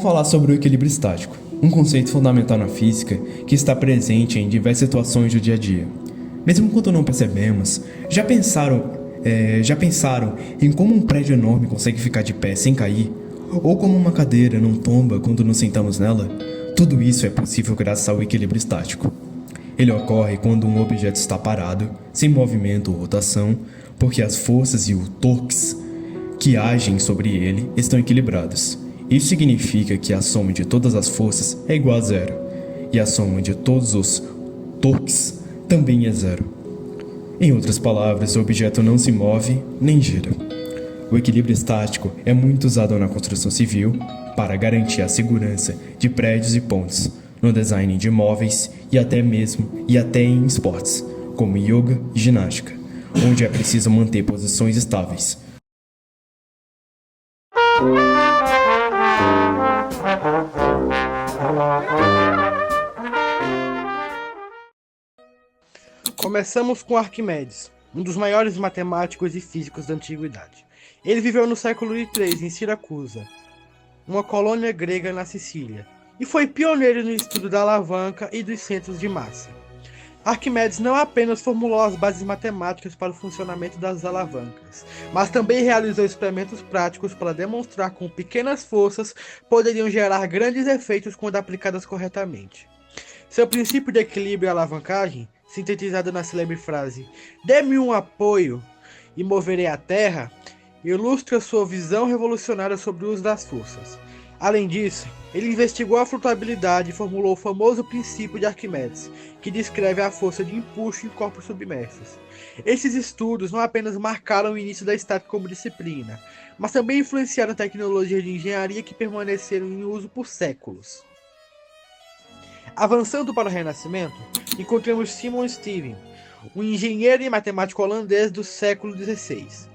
Falar sobre o equilíbrio estático, um conceito fundamental na física que está presente em diversas situações do dia a dia. Mesmo quando não percebemos, já pensaram em como um prédio enorme consegue ficar de pé sem cair? Ou como uma cadeira não tomba quando nos sentamos nela? Tudo isso é possível graças ao equilíbrio estático. Ele ocorre quando um objeto está parado, sem movimento ou rotação, porque as forças e os torques que agem sobre ele estão equilibrados. Isso significa que a soma de todas as forças é igual a zero, e a soma de todos os torques também é zero. Em outras palavras, o objeto não se move nem gira. O equilíbrio estático é muito usado na construção civil para garantir a segurança de prédios e pontes, no design de móveis e até em esportes, como yoga e ginástica, onde é preciso manter posições estáveis. Começamos com Arquimedes, um dos maiores matemáticos e físicos da antiguidade. Ele viveu no século III em Siracusa, uma colônia grega na Sicília, e foi pioneiro no estudo da alavanca e dos centros de massa. Arquimedes não apenas formulou as bases matemáticas para o funcionamento das alavancas, mas também realizou experimentos práticos para demonstrar como pequenas forças poderiam gerar grandes efeitos quando aplicadas corretamente. Seu princípio de equilíbrio e alavancagem, sintetizado na célebre frase "Dê-me um apoio e moverei a terra", ilustra sua visão revolucionária sobre o uso das forças. Além disso, ele investigou a flutuabilidade e formulou o famoso princípio de Arquimedes, que descreve a força de empuxo em corpos submersos. Esses estudos não apenas marcaram o início da estática como disciplina, mas também influenciaram tecnologias de engenharia que permaneceram em uso por séculos. Avançando para o Renascimento, encontramos Simon Stevin, um engenheiro e matemático holandês do século XVI.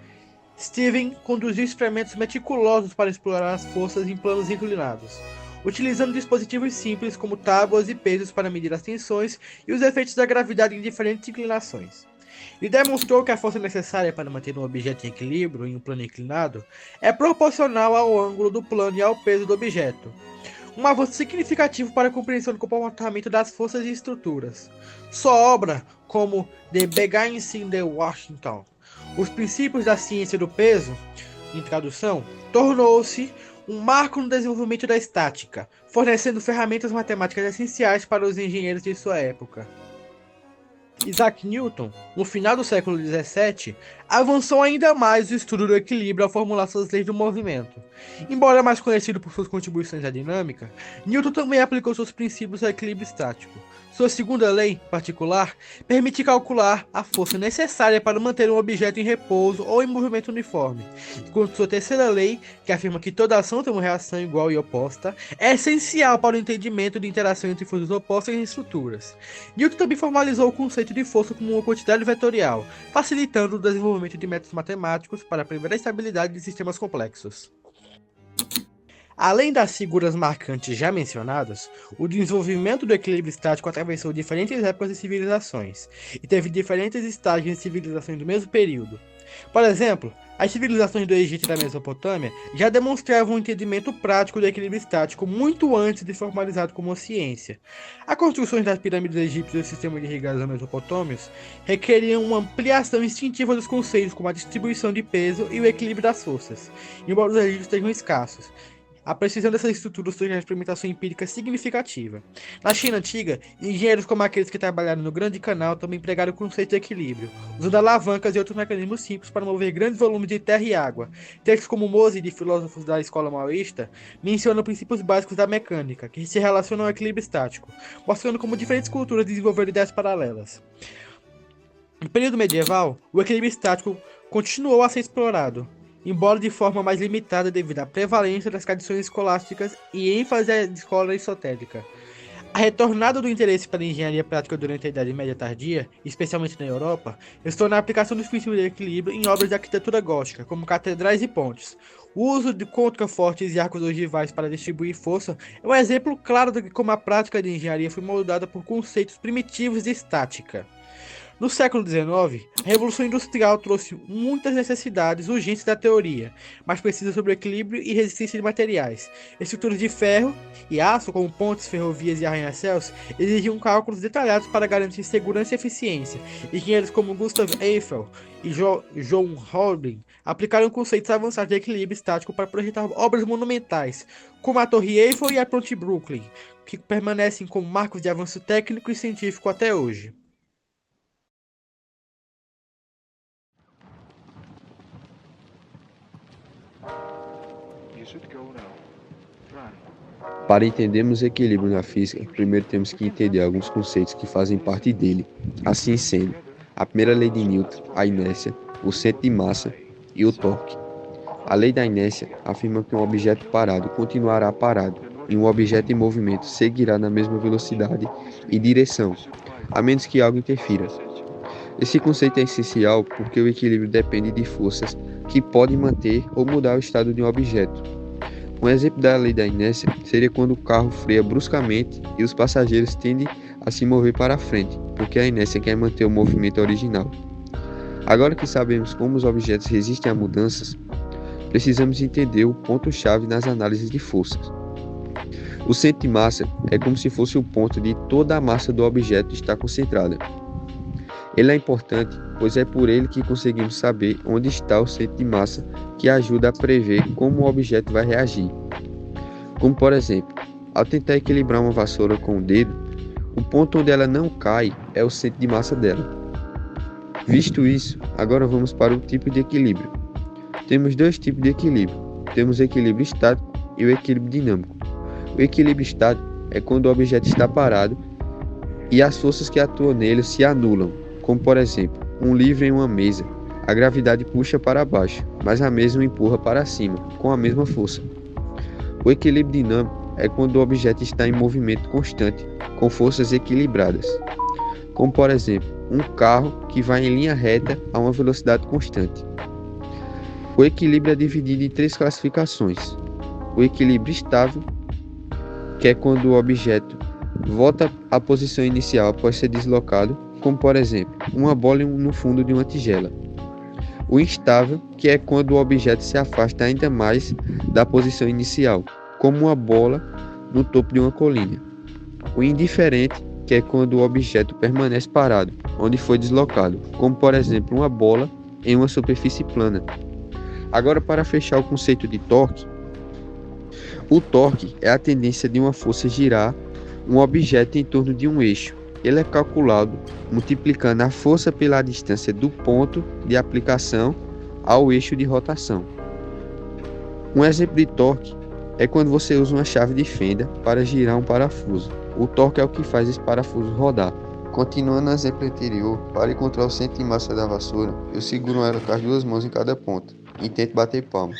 Stevin conduziu experimentos meticulosos para explorar as forças em planos inclinados, utilizando dispositivos simples como tábuas e pesos para medir as tensões e os efeitos da gravidade em diferentes inclinações. Ele demonstrou que a força necessária para manter um objeto em equilíbrio em um plano inclinado é proporcional ao ângulo do plano e ao peso do objeto, um avanço significativo para a compreensão do comportamento das forças e estruturas. Sua obra, como The Beginnings in the Washington, Os Princípios da Ciência do Peso, em tradução, tornou-se um marco no desenvolvimento da estática, fornecendo ferramentas matemáticas essenciais para os engenheiros de sua época. Isaac Newton, no final do século XVII, avançou ainda mais o estudo do equilíbrio ao formular suas leis do movimento. Embora mais conhecido por suas contribuições à dinâmica, Newton também aplicou seus princípios ao equilíbrio estático. Sua segunda lei, em particular, permite calcular a força necessária para manter um objeto em repouso ou em movimento uniforme, enquanto sua terceira lei, que afirma que toda ação tem uma reação igual e oposta, é essencial para o entendimento de interação entre forças opostas em estruturas. Newton também formalizou o conceito de força como uma quantidade vetorial, facilitando o desenvolvimento de métodos matemáticos para prever a estabilidade de sistemas complexos. Além das figuras marcantes já mencionadas, o desenvolvimento do equilíbrio estático atravessou diferentes épocas e civilizações, e teve diferentes estágios de civilizações do mesmo período. Por exemplo, as civilizações do Egito e da Mesopotâmia já demonstravam um entendimento prático do equilíbrio estático muito antes de formalizado como ciência. As construções das pirâmides egípcias e o sistema de irrigação mesopotâmios requeriam uma ampliação instintiva dos conceitos como a distribuição de peso e o equilíbrio das forças, embora os registros estejam escassos. A precisão dessas estruturas trouxe uma experimentação empírica significativa. Na China antiga, engenheiros como aqueles que trabalharam no Grande Canal também empregaram o conceito de equilíbrio, usando alavancas e outros mecanismos simples para mover grandes volumes de terra e água. Textos como Mose, de filósofos da escola maoísta, mencionam princípios básicos da mecânica, que se relacionam ao equilíbrio estático, mostrando como diferentes culturas desenvolveram ideias paralelas. No período medieval, o equilíbrio estático continuou a ser explorado, embora de forma mais limitada devido à prevalência das tradições escolásticas e ênfase da escola esotérica. A retornada do interesse pela engenharia prática durante a Idade Média tardia, especialmente na Europa, resultou na aplicação dos princípios de equilíbrio em obras de arquitetura gótica, como catedrais e pontes. O uso de contrafortes e arcos ogivais para distribuir força é um exemplo claro de como a prática de engenharia foi moldada por conceitos primitivos de estática. No século XIX, a Revolução Industrial trouxe muitas necessidades urgentes da teoria, mais precisa sobre o equilíbrio e resistência de materiais. Estruturas de ferro e aço, como pontes, ferrovias e arranha-céus, exigiam cálculos detalhados para garantir segurança e eficiência. Engenheiros como Gustav Eiffel e John Holbein aplicaram conceitos avançados de equilíbrio estático para projetar obras monumentais, como a Torre Eiffel e a Ponte Brooklyn, que permanecem como marcos de avanço técnico e científico até hoje. Para entendermos o equilíbrio na física, primeiro temos que entender alguns conceitos que fazem parte dele. Assim sendo, a primeira lei de Newton, a inércia, o centro de massa e o torque. A lei da inércia afirma que um objeto parado continuará parado e um objeto em movimento seguirá na mesma velocidade e direção, a menos que algo interfira. Esse conceito é essencial porque o equilíbrio depende de forças que podem manter ou mudar o estado de um objeto. Um exemplo da lei da inércia seria quando o carro freia bruscamente e os passageiros tendem a se mover para a frente, porque a inércia quer manter o movimento original. Agora que sabemos como os objetos resistem a mudanças, precisamos entender o ponto-chave nas análises de forças. O centro de massa é como se fosse o ponto de toda a massa do objeto estar concentrada. Ele é importante, pois é por ele que conseguimos saber onde está o centro de massa, que ajuda a prever como o objeto vai reagir. Como por exemplo, ao tentar equilibrar uma vassoura com o dedo, o ponto onde ela não cai é o centro de massa dela. Visto isso, agora vamos para o tipo de equilíbrio. Temos dois tipos de equilíbrio. Temos o equilíbrio estático e o equilíbrio dinâmico. O equilíbrio estático é quando o objeto está parado e as forças que atuam nele se anulam, como por exemplo, um livro em uma mesa. A gravidade puxa para baixo, mas a mesa o empurra para cima, com a mesma força. O equilíbrio dinâmico é quando o objeto está em movimento constante, com forças equilibradas, como por exemplo, um carro que vai em linha reta a uma velocidade constante. O equilíbrio é dividido em três classificações. O equilíbrio estável, que é quando o objeto volta à posição inicial após ser deslocado, como por exemplo, uma bola no fundo de uma tigela. O instável, que é quando o objeto se afasta ainda mais da posição inicial, como uma bola no topo de uma colina. O indiferente, que é quando o objeto permanece parado, onde foi deslocado, como por exemplo, uma bola em uma superfície plana. Agora, para fechar o conceito de torque, o torque é a tendência de uma força girar um objeto em torno de um eixo. Ele é calculado multiplicando a força pela distância do ponto de aplicação ao eixo de rotação. Um exemplo de torque é quando você usa uma chave de fenda para girar um parafuso. O torque é o que faz esse parafuso rodar. Continuando no exemplo anterior, para encontrar o centro de massa da vassoura, eu seguro ela com as duas mãos em cada ponta e tento bater palmas.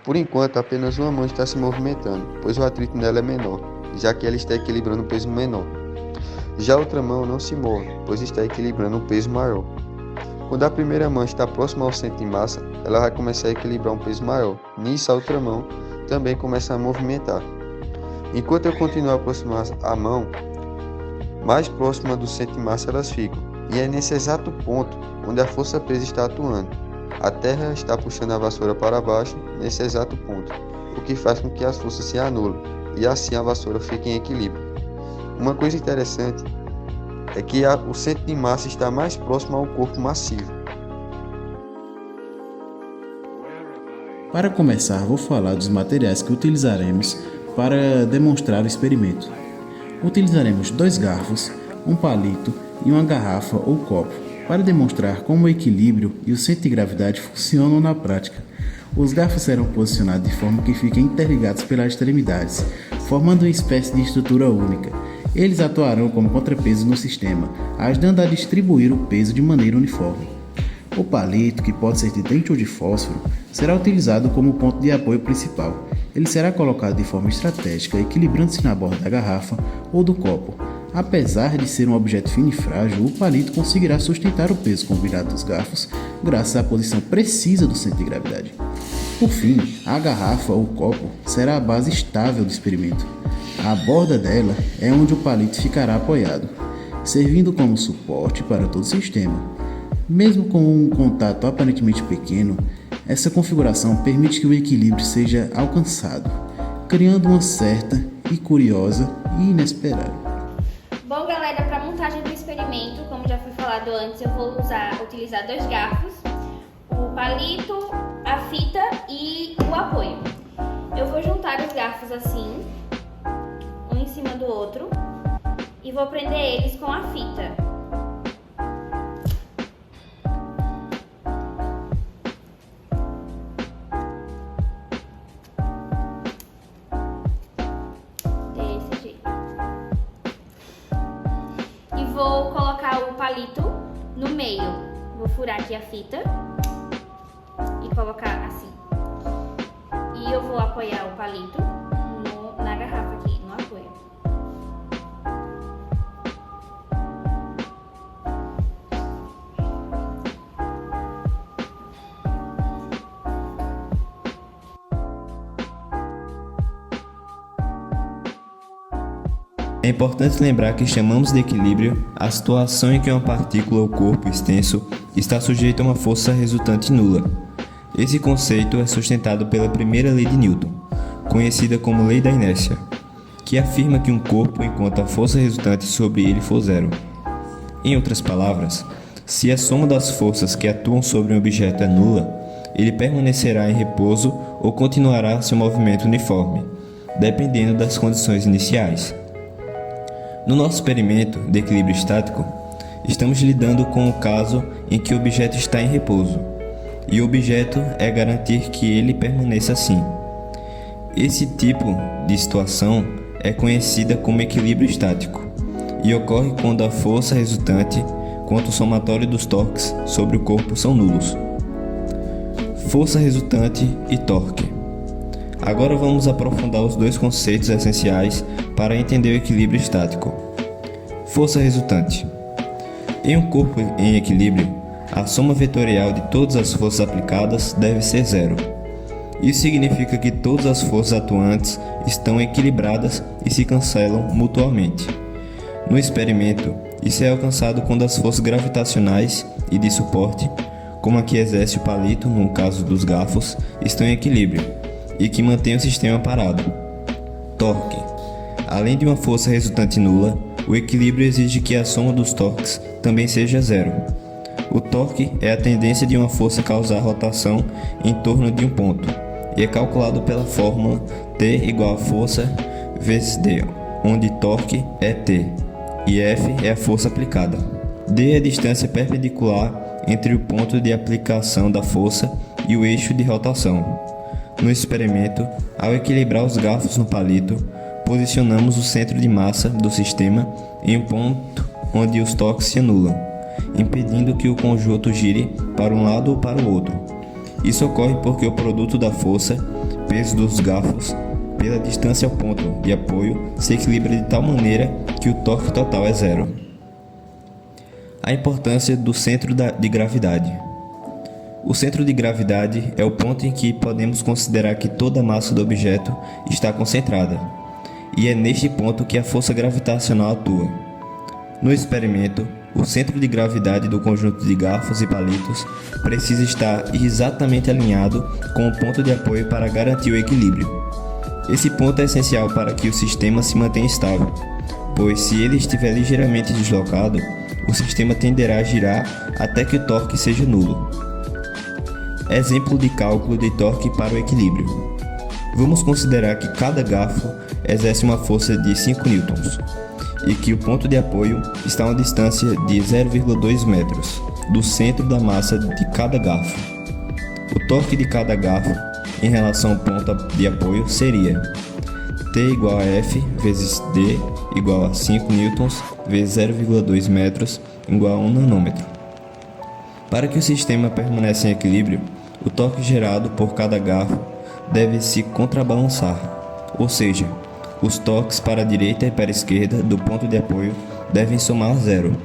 Por enquanto, apenas uma mão está se movimentando, pois o atrito nela é menor, já que ela está equilibrando um peso menor. Já a outra mão não se move, pois está equilibrando um peso maior. Quando a primeira mão está próxima ao centro de massa, ela vai começar a equilibrar um peso maior. Nisso, a outra mão também começa a movimentar. Enquanto eu continuo a aproximar a mão, mais próxima do centro de massa elas ficam. E é nesse exato ponto onde a força presa está atuando. A terra está puxando a vassoura para baixo nesse exato ponto, o que faz com que as forças se anulem, e assim a vassoura fique em equilíbrio. Uma coisa interessante é que o centro de massa está mais próximo ao corpo massivo. Para começar, vou falar dos materiais que utilizaremos para demonstrar o experimento. Utilizaremos 2 garfos, um palito e uma garrafa ou copo, para demonstrar como o equilíbrio e o centro de gravidade funcionam na prática. Os garfos serão posicionados de forma que fiquem interligados pelas extremidades, formando uma espécie de estrutura única. Eles atuarão como contrapeso no sistema, ajudando a distribuir o peso de maneira uniforme. O palito, que pode ser de dente ou de fósforo, será utilizado como ponto de apoio principal. Ele será colocado de forma estratégica, equilibrando-se na borda da garrafa ou do copo. Apesar de ser um objeto fino e frágil, o palito conseguirá sustentar o peso combinado dos garfos graças à posição precisa do centro de gravidade. Por fim, a garrafa ou copo será a base estável do experimento. A borda dela é onde o palito ficará apoiado. servindo como suporte para todo o sistema. Mesmo com um contato aparentemente pequeno, essa configuração permite que o equilíbrio seja alcançado, criando uma certa e curiosa e inesperada. Bom, galera, para a montagem do experimento, como já foi falado antes, eu vou utilizar 2 garfos, o palito, a fita e o apoio. Eu vou juntar os garfos assim, um em cima do outro, e vou prender eles com a fita. Desse jeito. E vou colocar o palito no meio. Vou furar aqui a fita e colocar assim. E eu vou apoiar o palito na garrafa aqui, no apoio. É importante lembrar que chamamos de equilíbrio a situação em que uma partícula ou corpo extenso está sujeito a uma força resultante nula. Esse conceito é sustentado pela primeira lei de Newton, conhecida como lei da inércia, que afirma que um corpo enquanto a força resultante sobre ele for zero. Em outras palavras, se a soma das forças que atuam sobre um objeto é nula, ele permanecerá em repouso ou continuará seu movimento uniforme, dependendo das condições iniciais. No nosso experimento de equilíbrio estático, estamos lidando com o caso em que o objeto está em repouso, e o objeto é garantir que ele permaneça assim. Esse tipo de situação é conhecida como equilíbrio estático, e ocorre quando a força resultante quanto o somatório dos torques sobre o corpo são nulos. Força resultante e torque. Agora vamos aprofundar os 2 conceitos essenciais para entender o equilíbrio estático. Força resultante. Em um corpo em equilíbrio, a soma vetorial de todas as forças aplicadas deve ser zero. Isso significa que todas as forças atuantes estão equilibradas e se cancelam mutuamente. No experimento, isso é alcançado quando as forças gravitacionais e de suporte, como a que exerce o palito no caso dos garfos, estão em equilíbrio e que mantém o sistema parado. Torque. Além de uma força resultante nula, o equilíbrio exige que a soma dos torques também seja zero. O torque é a tendência de uma força causar rotação em torno de um ponto, e é calculado pela fórmula T igual a força vezes D, onde torque é T, e F é a força aplicada. D é a distância perpendicular entre o ponto de aplicação da força e o eixo de rotação. No experimento, ao equilibrar os garfos no palito, posicionamos o centro de massa do sistema em um ponto onde os torques se anulam, impedindo que o conjunto gire para um lado ou para o outro. Isso ocorre porque o produto da força, peso dos garfos, pela distância ao ponto de apoio, se equilibra de tal maneira que o torque total é zero. A importância do centro de gravidade. O centro de gravidade é o ponto em que podemos considerar que toda a massa do objeto está concentrada, e é neste ponto que a força gravitacional atua. No experimento, o centro de gravidade do conjunto de garfos e palitos precisa estar exatamente alinhado com o ponto de apoio para garantir o equilíbrio. Esse ponto é essencial para que o sistema se mantenha estável, pois se ele estiver ligeiramente deslocado, o sistema tenderá a girar até que o torque seja nulo. Exemplo de cálculo de torque para o equilíbrio. Vamos considerar que cada garfo exerce uma força de 5 newtons e que o ponto de apoio está a uma distância de 0,2 metros do centro da massa de cada garfo. O torque de cada garfo em relação ao ponto de apoio seria T igual a F vezes D igual a 5 newtons vezes 0,2 metros igual a 1 nanômetro. Para que o sistema permaneça em equilíbrio, o torque gerado por cada garfo deve se contrabalançar, ou seja, os torques para a direita e para a esquerda do ponto de apoio devem somar zero.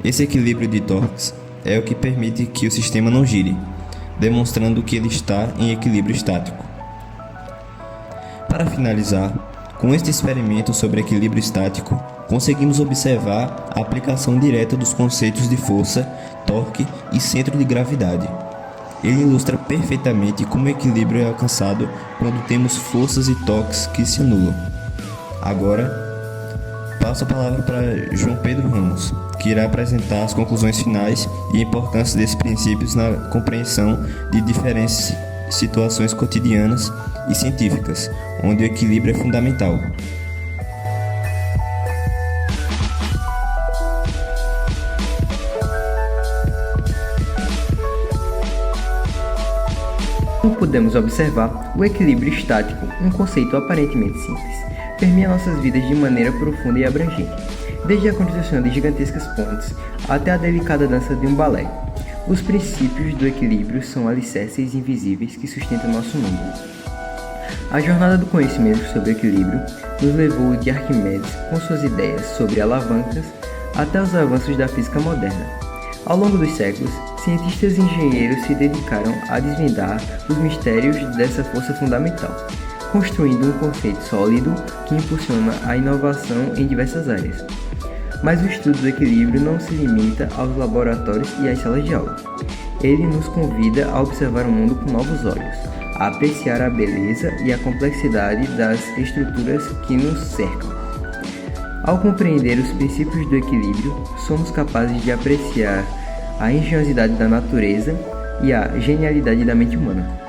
Esse equilíbrio de torques é o que permite que o sistema não gire, demonstrando que ele está em equilíbrio estático. Para finalizar, com este experimento sobre equilíbrio estático, conseguimos observar a aplicação direta dos conceitos de força, torque e centro de gravidade. Ele ilustra perfeitamente como o equilíbrio é alcançado quando temos forças e torques que se anulam. Agora, passo a palavra para João Pedro Ramos, que irá apresentar as conclusões finais e a importância desses princípios na compreensão de diferentes situações cotidianas e científicas, onde o equilíbrio é fundamental. Como podemos observar, o equilíbrio estático, um conceito aparentemente simples, permeia nossas vidas de maneira profunda e abrangente, desde a construção de gigantescas pontes até a delicada dança de um balé. Os princípios do equilíbrio são alicerces invisíveis que sustentam nosso mundo. A jornada do conhecimento sobre o equilíbrio nos levou de Arquimedes com suas ideias sobre alavancas até os avanços da física moderna. Ao longo dos séculos, cientistas e engenheiros se dedicaram a desvendar os mistérios dessa força fundamental, construindo um conceito sólido que impulsiona a inovação em diversas áreas. Mas o estudo do equilíbrio não se limita aos laboratórios e às salas de aula. Ele nos convida a observar o mundo com novos olhos, a apreciar a beleza e a complexidade das estruturas que nos cercam. Ao compreender os princípios do equilíbrio, somos capazes de apreciar a engenhosidade da natureza e a genialidade da mente humana.